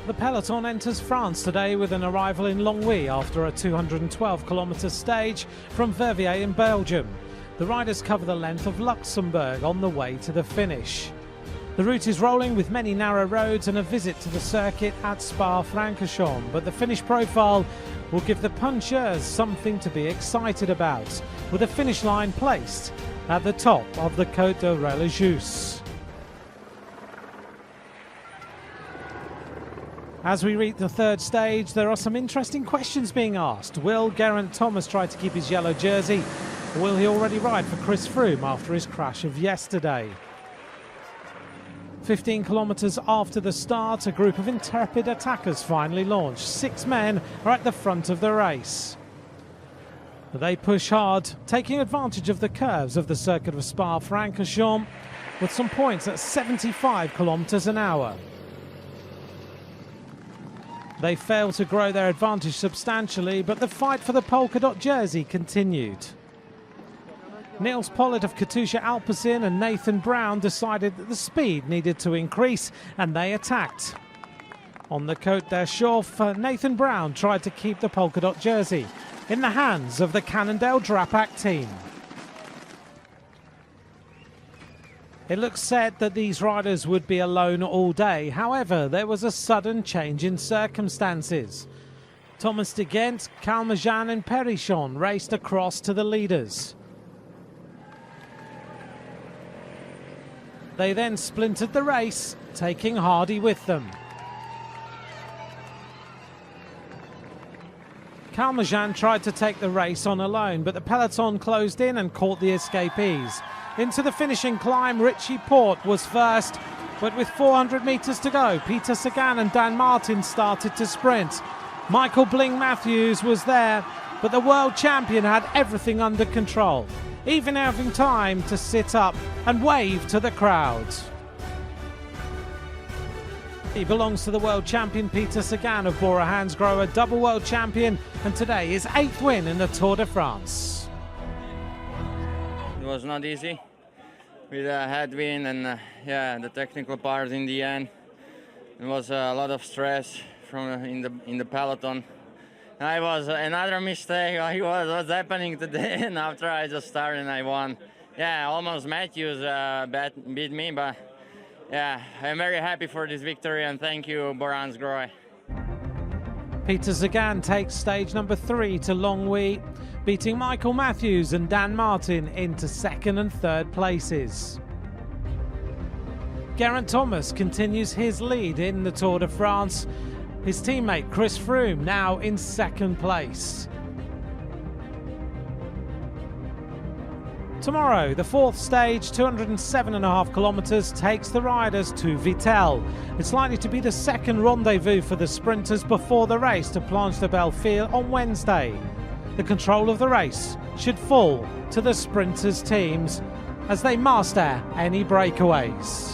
The peloton enters France today with an arrival in Longwy after a 212-kilometre stage from Verviers in Belgium. The riders cover the length of Luxembourg on the way to the finish. The route is rolling with many narrow roads and a visit to the circuit at Spa-Francorchamps, but the finish profile will give the puncheurs something to be excited about, with a finish line placed at the top of the Côte de Religieuse. As we reach the third stage, there are some interesting questions being asked. Will Geraint Thomas try to keep his yellow jersey, or will he already ride for Chris Froome after his crash of yesterday? 15 kilometres after the start, a group of intrepid attackers finally launched. 6 men are at the front of the race. They push hard, taking advantage of the curves of the circuit of Spa-Francorchamps, with some points at 75 kilometres an hour. They failed to grow their advantage substantially, but the fight for the polka dot jersey continued. Niels Pollitt of Katusha Alpecin and Nathan Brown decided that the speed needed to increase, and they attacked. On the Côte d'Archouf, Nathan Brown tried to keep the polka dot jersey in the hands of the Cannondale Drapac team. It looked set that these riders would be alone all day. However, there was a sudden change in circumstances. Thomas de Ghent, Calmejean and Perichon raced across to the leaders. They then splintered the race, taking Hardy with them. Calmejean tried to take the race on alone, but the peloton closed in and caught the escapees. Into the finishing climb, Richie Porte was first, but with 400 metres to go, Peter Sagan and Dan Martin started to sprint. Michael Bling-Matthews was there, but the world champion had everything under control, even having time to sit up and wave to the crowd. He belongs to the world champion Peter Sagan of Bora Hansgrohe, a double world champion, and today his 8th win in the Tour de France. It was not easy with a headwind and the technical part in the end. It was a lot of stress from in the peloton. I was another mistake. What's happening today? And after I just started and I won. Yeah, almost Matthews beat me, but yeah, I'm very happy for this victory and thank you, Bora Hansgrohe. Peter Sagan takes stage number 3 to Longwy, beating Michael Matthews and Dan Martin into 2nd and 3rd places. Geraint Thomas continues his lead in the Tour de France. His teammate Chris Froome now in 2nd place. Tomorrow, the 4th stage, 207.5 kilometres, takes the riders to Vittel. It's likely to be the 2nd rendezvous for the sprinters before the race to Planche de Belfield on Wednesday. The control of the race should fall to the sprinters' teams as they master any breakaways.